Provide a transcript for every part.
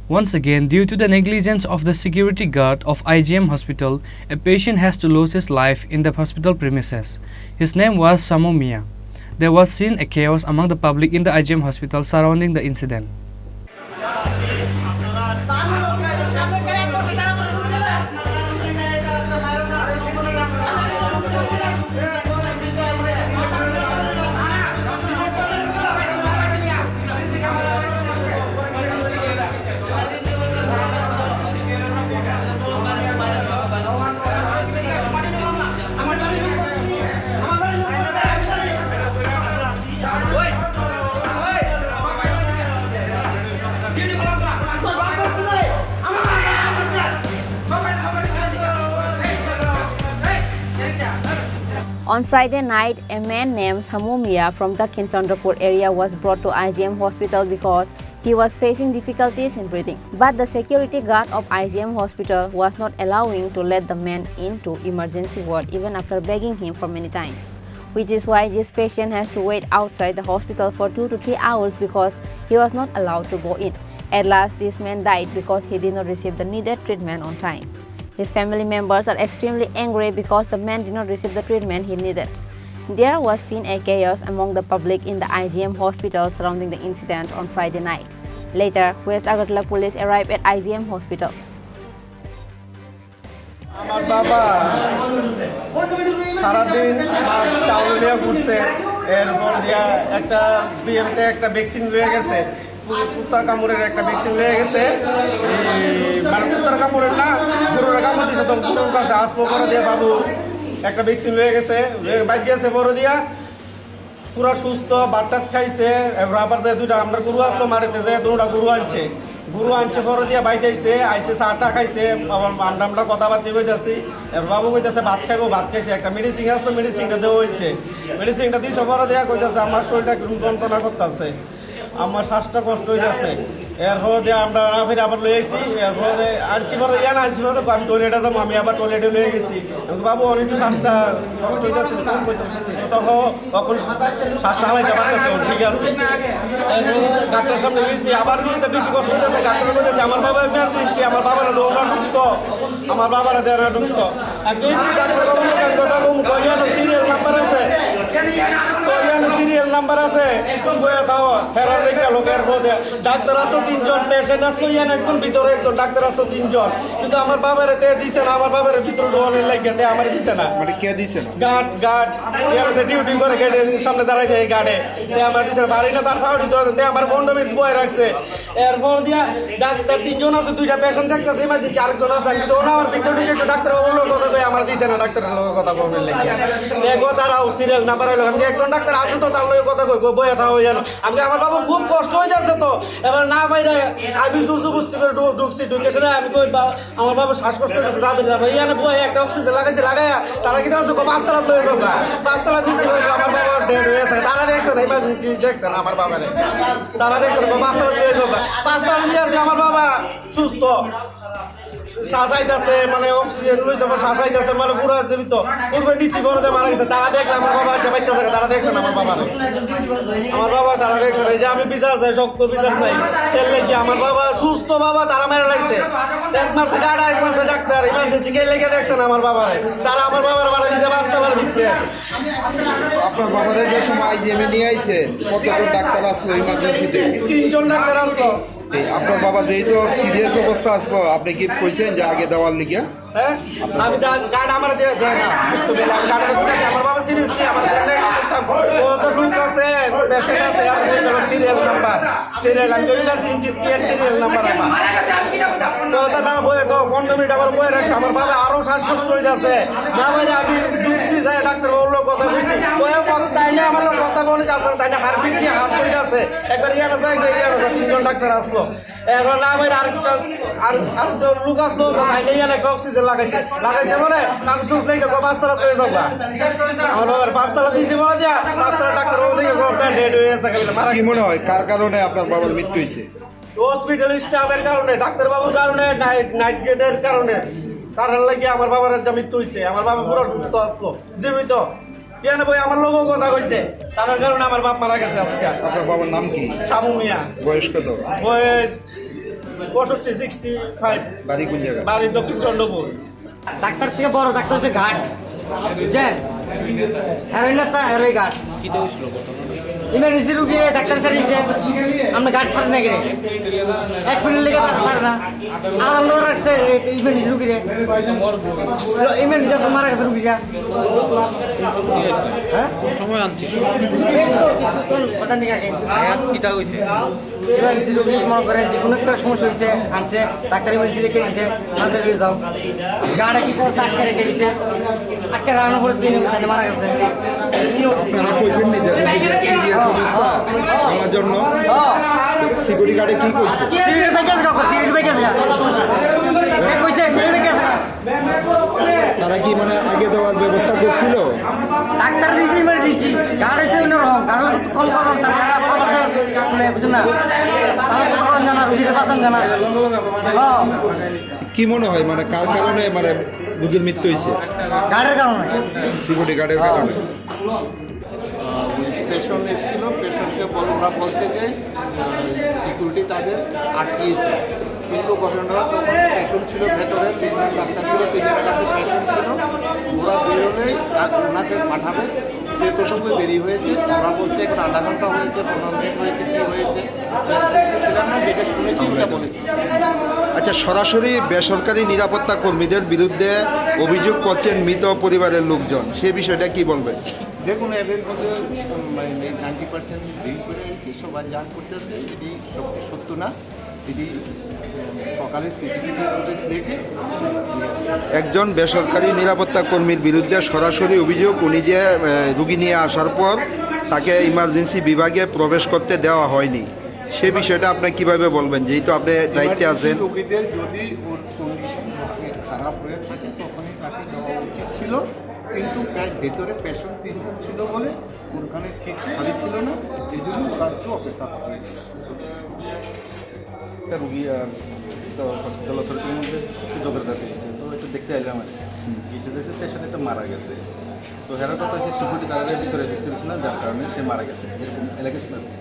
Once again, due to the negligence of the security guard of IGM Hospital, a patient has to lose his life in the hospital premises. His name was Samomia. There was seen a chaos among the public in the IGM Hospital surrounding the incident. On Friday night, a man named Samomia from the Chandrapur area was brought to IGM Hospital because he was facing difficulties in breathing. But the security guard of IGM Hospital was not allowing to let the man into emergency ward even after begging him for many times, which is why this patient has to wait outside the hospital for 2 to 3 hours because he was not allowed to go in. At last, this man died because he did not receive the needed treatment on time. His family members are extremely angry because the man did not receive the treatment he needed. There was seen a chaos among the public in the IGM hospital surrounding the incident on Friday night. Later, West Agartala police arrived at IGM hospital. আমার বাবা সারাদিন চাউল দিয়ে ঘুরছে, এরপর দিয়া একটা বিএমতে একটা ভ্যাকসিন লয়ে গেছে, কুত্তার কামড়ের একটা ভ্যাকসিন লয়ে গেছে, মানে কুত্তার কামড়ের না, গরুর কামড় দিছে, তো গরুর কাছে আসবো করে দিয়ে বাবু একটা ভ্যাকসিন লয়ে গেছে, বাইক দিয়েছে বড় দিয়া পুরা সুস্থ, বাট্টাত খাইছে। এবার আবার যে দুইটা আমরা গরু আসলো মারিতে যে দুটা গরু আনছে বড় দিয়া বাইতে আইসে চাটা খাইছে, আমরা কথাবার্তা কইতেছি। এবার বাবু কইতেছে ভাত খাইবো, ভাত খাইছে। একটা মেডিসিন আসলো, মেডিসিনটা দেওয়া হয়েছে, মেডিসিনটা দিয়েছে বড় দেওয়া কইতেছে আমার শরীরটা একটু যন্ত্রণা করতেছে, আমার শ্বাসটা কষ্ট হইতেছে। এরপর দিয়ে আমরা না ফিরে আবার লয়ে গেছি, এরপরে আনছি পরে আনছি পরে আমি টয়লেটে যাবো, আমি আবার টয়লেটে লয়ে গেছি। বাবু অনেক শ্বাসটা কষ্ট হইতেছে, তখন শ্বাসটা হালাইতে পারতেছে, ঠিক আছে। ডাক্তার সামনে গেছি, আবার গুলিতে বেশি কষ্ট হইতেছে, ডাক্তার বলতেছে আমার বাবা এমার্জেন্সি, আমার বাবার দৌড়া ঢুকতো, আমার বাবার দেওয়া ঢুকতো। ডাক্তার বাবু কথা কম সিরিয়াল নাম্বার আছে, সিরিয়াল নাম্বার আছে, বইয়া দাও হেরার রেখা লোকের পদে ডাক্তার আসতো 3 জন, পেশেন্ট আসতো ইয়ান একজন, ভিতরে একজন, ডাক্তার আসতো 3 জন, কিন্তু আমার বাবার তে দিছে না, আমার বাবার ভিতরে ঢোকানোর লাগিয়ে আমার দিছে না। মানে কে দিছে না? গার্ড ডিউটি করে গেটের সামনে দাঁড়াই যায় গার্ডে, আমার দিছে বাড়ি না, তার ফাউডি ধরে আমার 15 মিনিট বয়ে রাখছে। এরপর দিয়া ডাক্তার 3 জন আছে, 2টা পেশেন্ট দেখতেছে, ইমার্জেন্সি আরেকজন আছে, কিন্তু ওনা আমার ভিতরে ঢুকে একটা ডাক্তার বললো কথা কই আমার দিছে না, ডাক্তারের লোক কথা বলতে লাগিয়ে দেখো তারাও সিরিয়াল নাম্বার হইলো, আমি একজন ডাক্তার আসে তো তার লোক কথা কই বয়ে থাকা হয়ে জানো। আমি আমার বাবা খুব কষ্ট হয়ে যাচ্ছে, তো এবার না বাইরে আমি জুজু বুঝতে করে ঢুকছি, ঢুকে সেটা আমি কই আমার বাবা শ্বাসকষ্ট হয়েছে, তাদের যাবে ইয়ানে বয়ে একটা অক্সিজেন লাগাইছে, লাগাইয়া তারা কি দেখছো 5 তালা হয়ে যাবে, 5 তালা দিচ্ছি আমার বাবা ডেড হয়েছে, তারা দেখছে না, ইমার্জেন্সি দেখছে না আমার বাবারে, তারা দেখছে না 5 তালা হয়ে যাবে, 5 তালা দিয়ে আছে আমার বাবা সুস্থ, শ্বাস আইতাছে, মানে অক্সিজেন লইছে, শ্বাস আইতাছে, মানে পুরো জীবিত, পূর্বে নিচি বড়তে মারা গেছে। তারা দেখলে আমার বাবা বাচ্চা থাকে, তারা দেখছে না আমার বাবা, তারা দেখছে না। এই যে আমি বিচার চাই, শক্ত বিচার চাই, এর লেগে আমার বাবা সুস্থ বাবা, তারা মেরে লাগছে 1 মাসে গাড়া, 1 মাসে ডাক্তার, ইমার্জেন্সি কে লেগে দেখছে না আমার বাবারে, তারা আমার বাবার বাড়া দিচ্ছে 5 তালার ভিতরে। আপনার বাবাদের যে সময় আইজিএমে নিয়ে আইছে কতজন ডাক্তার আসলো ইমার্জেন্সিতে? 3 জন ডাক্তার আসলো। আপনার বাবা যেহেতু সিরিয়াস অবস্থা আসলো, আপনি কি কইছেন যে আগে দেওয়ার লিগে? হ্যাঁ, আমি গার্ড আমার দেয় না, আমি গার্ডের বলতেছি আমার বাবা সিরিয়াসলি আমার লোক আছে, পেশেন্ট আছে, সিরিয়াল নাম্বার, সিরিয়াল আমি ইমার্জেন্সি সিরিয়াল নাম্বার আমার না বয়ে তো 15 মিনিট আমার বয়ে রাখছে, আমার বাবা আরো শ্বাসকষ্ট হয়ে যাচ্ছে না, মানে আমি ঢুকছি যাই ডাক্তার বাবুর কথা বুঝছি, তাই না আমার কথা বলে যাচ্ছে, তাই না হারপিট দিয়ে হাত হয়ে যাচ্ছে, একবার ইয়ান আছে, একবার ইয়ান আছে, 3 জন ডাক্তার আসলো। এবার না ভাই আরেকটা আর লোক আসলো, তাই না ইয়ান একটা অক্সিজেন লাগাইছে মানে আমি শুনছি এটা 5 তালা হয়ে যাবো, আমার বাবার 5 তালা দিয়েছি বলে দিয়া 5 তালা ডাক্তার বাবু দেখে ডেড হয়ে গেছে। কি মনে হয় কার কারণে আপনার বাবার মৃত্যু হয়েছে? হসপিটাল স্টাফের কারণে, ডাক্তার বাবুর কারণে, নাইট গেটের কারণে, তার লাগিয়ে আমার বাবার যা মৃত্যু হয়েছে। আমার বাবা পুরো সুস্থ আসলো, জীবিত, কেন বই আমার লোকও কথা কইছে, তার কারণে আমার বাপ মারা গেছে আজকে। আপনার বাবার নাম কি? সামু মিয়া। বয়স কত? বয়স 65 বাড়ি কোন জায়গা? বাড়ি দক্ষিণ চন্দ্রপুর। ডাক্তার থেকে বড় ডাক্তার হচ্ছে ঘাট বুঝছেন হেরোইনের তা হেরোই ঘাট ইমার্জেন্সি রুগী ডাক্তার সারিয়েছে আমরা ঘাট ছাড় না গেলে 1 মিনিট লেগে ছাড় না আধা ঘন্টা রাখছে ইমার্জেন্সি রুগী ইমার্জেন্সি তো মারা গেছে রুগীরা হ্যাঁ সময় আনছি এই তো কিছুক্ষণ ঘন্টা নিয়ে আগে কিতা কইছে ইমার্জেন্সি রুগী মনে করে যে কোনো একটা সমস্যা হয়েছে আনছে ডাক্তার ইমার্জেন্সি রেখে দিয়েছে তাদের নিয়ে যাও গাড়ি কি করছে আটকে রেখে দিয়েছে আটকে রান্না করে 3 মিনিট মারা গেছে আপনারা কইছেন নি যে রোগীদের সিরিয়াস অবস্থা আমার জন্য সিকিউরিটি গার্ডে কি কইছে? সিরিয়াস বাইকে যাও সিরিয়াস বাইকে যাও এই কইছে এই বাইকে যাও তারা কি মানে আগে দেওয়ার ব্যবস্থা করছিল? ডাক্তার দিছি ইমার্জেন্সি গাড়ি এসে অন্যরকম গাড়ি কল করলাম তারা খবর দেয় বুঝুন না তাহলে কতক্ষণ জানা রুগীদের পাচ্ছেন জানা কি মনে হয় মানে কার কারণে মানে রোগীর মৃত্যু হয়েছে? গাড়ির কারণে সিকিউরিটি গার্ডের কারণে। পেশেন্ট এসেছিল পেশেন্টকে ওরা বলছে যে সিকিউরিটি তাদের আটকিয়েছে কিন্তু ঘটনাটা তখন পেশেন্ট ছিল ভেতরে 3 ডাক্তার ছিল 3 কাছে পেশেন্ট ছিল ওরা বেরোলেই ওনাকে পাঠাবে যেটুকু দেরি হয়েছে ওরা বলছে এখন আধা ঘন্টা হয়েছে 15 মিনিট হয়েছে কী হয়েছে ছিলাম না যেটা শুনেছি ওটা বলেছি। আচ্ছা, সরাসরি বেসরকারি নিরাপত্তা কর্মীদের বিরুদ্ধে অভিযোগ করছেন মৃত পরিবারের লোকজন, সে বিষয়টা কি বলবেন? দেখুন এদের মধ্যে 90% ডিল করে এসেছি সবাই যা করতেছে এটি সত্য না এটি সকালে সিসিটিভি ফুটেজ দেখে একজন বেসরকারি নিরাপত্তা কর্মীর বিরুদ্ধে সরাসরি অভিযোগ, উনি যে রুগী নিয়ে আসার পর তাকে ইমার্জেন্সি বিভাগে প্রবেশ করতে দেওয়া হয়নি, সে বিষয়টা আপনি কিভাবে বলবেন যেহেতু আপনি দায়িত্বে আছেন? রোগীদের যদি ওর কন্ডিশন খারাপ হয়ে থাকে তখনই তাকে দেওয়া উচিত ছিল কিন্তু ভেতরে পেশেন্ট 3 জন ছিল বলে ওখানে সিট খালি ছিল না এই জন্য ওরা একটু অপেক্ষা করেছে। একটা রুগী তো হসপিটাল অথরিটির মধ্যে যোগের কাছে গেছে তো একটু দেখতে এলাম আর কিছু দেখতে পেশেন্ট একটা মারা গেছে তো হেরা কথা হচ্ছে সিকিউরিটি তাদের ভিতরে দেখতে দিচ্ছে না যার কারণে সে মারা গেছে এরকম এলাকেশন আছে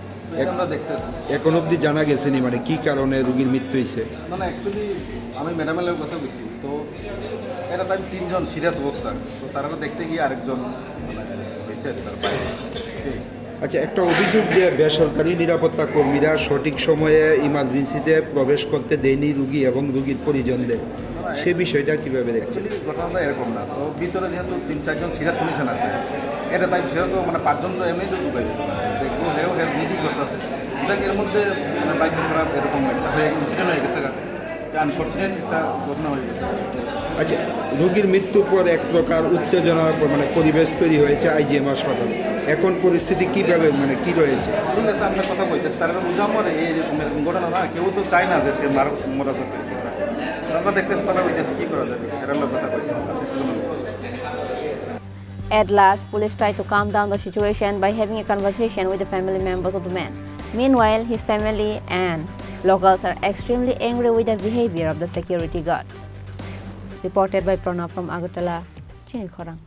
আমরা দেখতেছি। এখন অবধি জানা গেছে নি মানে কি কারণে রুগীর মৃত্যু হয়েছে? না না অ্যাকচুয়ালি আমি ম্যাডামের কথা বলছি তো এটা টাইম 3 জন সিরিয়াস অবস্থা তো তারা দেখতে গিয়ে আরেকজন হয়েছে তার বাইরে। আচ্ছা, একটা অভিযোগ যে বেসরকারি নিরাপত্তা কর্মীরা সঠিক সময়ে ইমার্জেন্সিতে প্রবেশ করতে দেয়নি রুগী এবং রুগীর পরিজনদের, সে বিষয়টা কীভাবে দেখছেন? অ্যাকচুয়ালি ঘটনাটা এরকম না তো ভিতরে যেহেতু 3-4 জন সিরিয়াস কন্ডিশন আছে এটা টাইম সেহেতু মানে 5 জন তো এমনি তো ঢুকাই দেখবো হেও হের মিটিং করতে আছে দেখ এর মধ্যে মানে বাইক খারাপ এরকম একটা হয়ে ইনসিডেন্ট হয়ে গেছে আনফর্চুনেট একটা ঘটনা হয়ে গেছে। আচ্ছা, রোগীর মৃত্যুর পর এক প্রকার উত্তেজনা মানে পরিবেশ তৈরি হয়েছে IGM হাসপাতালে, এখন পরিস্থিতি কীভাবে মানে কী রয়েছে? ঠিক আছে আপনার কথা বলতেছে তারা বুঝাবো না এই এরকম ঘটনা না কেউ তো চায় না যে সে মরা করতে আমরা দেখতেছি কথা বলতেছি কী করা যাবে এরা লোক কথা বলতে। At last, police tried to calm down the situation by having a conversation with the family members of the man. Meanwhile, his family and locals are extremely angry with the behavior of the security guard. Reported by Pranav from Agartala, Chini Khorang.